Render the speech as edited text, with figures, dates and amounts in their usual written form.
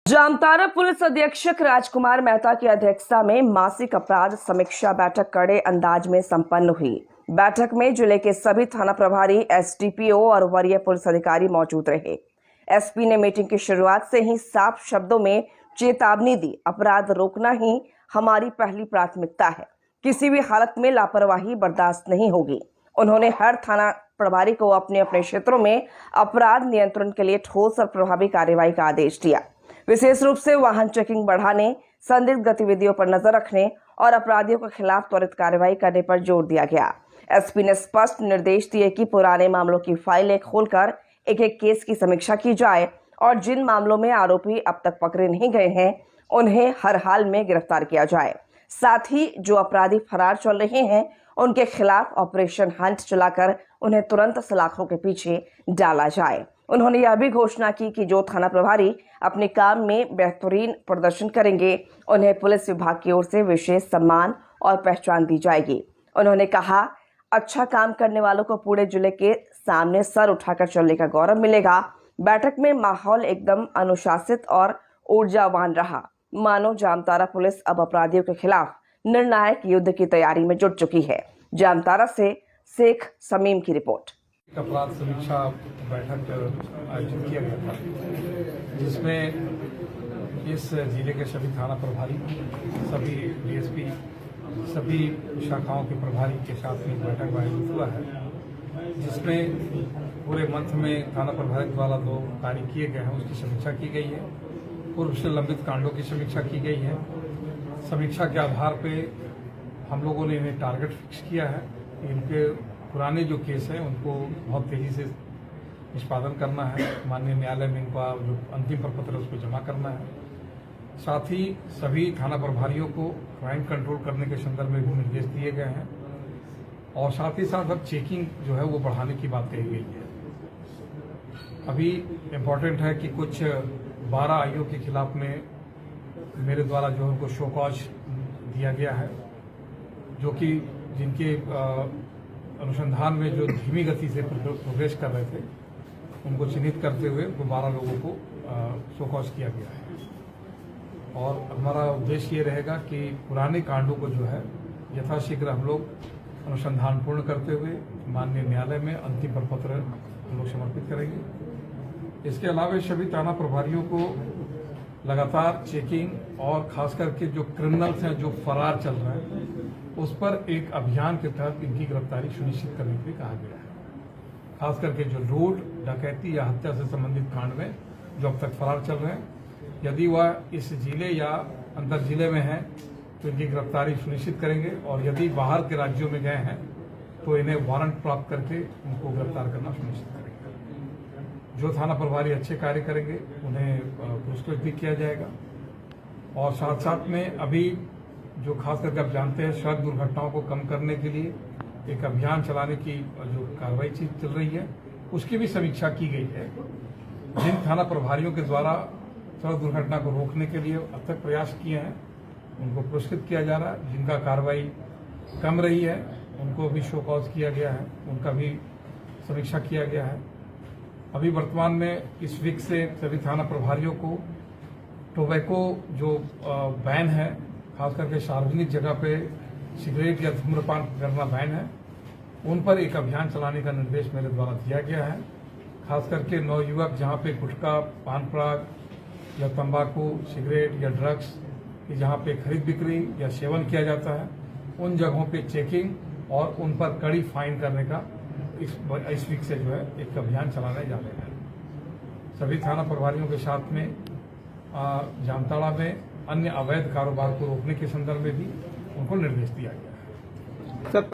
Jamtara police अधीक्षक राजकुमार मेहता की अध्यक्षता में मासिक अपराध समीक्षा बैठक कड़े अंदाज में संपन्न हुई। बैठक में जिले के सभी थाना प्रभारी, एसडीपीओ और वरीय पुलिस अधिकारी मौजूद रहे। एसपी ने मीटिंग की शुरुआत से ही साफ शब्दों में चेतावनी दी, अपराध रोकना ही हमारी पहली प्राथमिकता है, किसी भी हालत में लापरवाही बर्दाश्त नहीं होगी। उन्होंने हर थाना प्रभारी को अपने अपने क्षेत्रों में अपराध नियंत्रण के लिए ठोस और प्रभावी कार्रवाई का आदेश दिया। विशेष रूप से वाहन चेकिंग बढ़ाने, संदिग्ध गतिविधियों पर नजर रखने और अपराधियों के खिलाफ त्वरित कार्रवाई करने पर जोर दिया गया। एसपी ने स्पष्ट निर्देश दिए कि पुराने मामलों की फाइलें खोलकर एक एक केस की समीक्षा की जाए और जिन मामलों में आरोपी अब तक पकड़े नहीं गए हैं उन्हें हर हाल में गिरफ्तार किया जाए। साथ ही जो अपराधी फरार चल रहे हैं उनके खिलाफ ऑपरेशन हंट चलाकर उन्हें तुरंत सलाखों के पीछे डाला जाए। उन्होंने यह भी घोषणा की कि जो थाना प्रभारी अपने काम में बेहतरीन प्रदर्शन करेंगे उन्हें पुलिस विभाग की ओर से विशेष सम्मान और पहचान दी जाएगी। उन्होंने कहा, अच्छा काम करने वालों को पूरे जिले के सामने सर उठाकर चलने का गौरव मिलेगा। बैठक में माहौल एकदम अनुशासित और ऊर्जावान रहा, मानो जामताड़ा पुलिस अब अपराधियों के खिलाफ निर्णायक युद्ध की तैयारी में जुट चुकी है। जामताड़ा से शेख समीम की रिपोर्ट। अपराध समीक्षा बैठक आयोजित किया गया था, जिसमें इस जिले के सभी थाना प्रभारी, सभी डीएसपी, सभी शाखाओं के प्रभारी के साथ में बैठक आयोजित हुआ है, जिसमें पूरे मंथ में थाना प्रभारी द्वारा जो कार्य किए गए हैं उसकी समीक्षा की गई है। पूर्व से लंबित कांडों की समीक्षा की गई है। समीक्षा के आधार पर हम लोगों ने इन्हें टारगेट फिक्स किया है। इनके पुराने जो केस हैं उनको बहुत तेजी से निष्पादन करना है। माननीय न्यायालय में इनका जो अंतिम प्रपत्र है उसको जमा करना है। साथ ही सभी थाना प्रभारियों को क्राइम कंट्रोल करने के संदर्भ में भी निर्देश दिए गए हैं और साथ ही साथ अब चेकिंग जो है वो बढ़ाने की बात कही गई है। अभी इम्पोर्टेंट है कि कुछ 12 आईओ के खिलाफ में मेरे द्वारा जो उनको शो कॉज दिया गया है, जो कि जिनके अनुसंधान में जो धीमी गति से प्रोग्रेस कर रहे थे उनको चिन्हित करते हुए उनको 12 लोगों को शो कॉज किया गया है। और हमारा उद्देश्य ये रहेगा कि पुराने कांडों को जो है यथाशीघ्र हम लोग अनुसंधान पूर्ण करते हुए माननीय न्यायालय में अंतिम प्रपत्र हम लोग समर्पित करेंगे। इसके अलावा सभी थाना प्रभारियों को लगातार चेकिंग और खास करके जो क्रिमिनल्स हैं जो फरार चल रहे हैं उस पर एक अभियान के तहत इनकी गिरफ्तारी सुनिश्चित करने के लिए कहा गया है। खास करके जो लूट, डकैती या हत्या से संबंधित कांड में जो अब तक फरार चल रहे हैं, यदि वह इस जिले या अंतर जिले में है तो इनकी गिरफ्तारी सुनिश्चित करेंगे और यदि बाहर के राज्यों में गए हैं तो इन्हें वारंट प्राप्त करके उनको गिरफ्तार करना सुनिश्चित करेंगे। जो थाना प्रभारी अच्छे कार्य करेंगे उन्हें पुरस्कृत भी किया जाएगा। और साथ साथ में अभी जो खास करके आप जानते हैं सड़क दुर्घटनाओं को कम करने के लिए एक अभियान चलाने की जो कार्रवाई चल रही है उसकी भी समीक्षा की गई है। जिन थाना प्रभारियों के द्वारा सड़क दुर्घटना को रोकने के लिए अब तक प्रयास किए हैं उनको पुरस्कृत किया जा रहा है। जिनका कार्रवाई कम रही है उनको भी शो कॉज किया गया है, उनका भी समीक्षा किया गया है। अभी वर्तमान में इस वीक से सभी थाना प्रभारियों को टोबैको जो बैन है, खास करके सार्वजनिक जगह पे सिगरेट या धूम्रपान करना बैन है, उन पर एक अभियान चलाने का निर्देश मेरे द्वारा दिया गया है। खास करके नवयुवक जहाँ पे गुटखा, पान पराग या तंबाकू, सिगरेट या ड्रग्स की जहाँ पे खरीद बिक्री या सेवन किया जाता है उन जगहों पे चेकिंग और उन पर कड़ी फाइन करने का इस वीक से जो है एक अभियान चलाने जा रहे हैं। सभी थाना प्रभारियों के साथ में जामताड़ा में अन्य अवैध कारोबार को रोकने के संदर्भ में भी उनको निर्देश दिया गया है।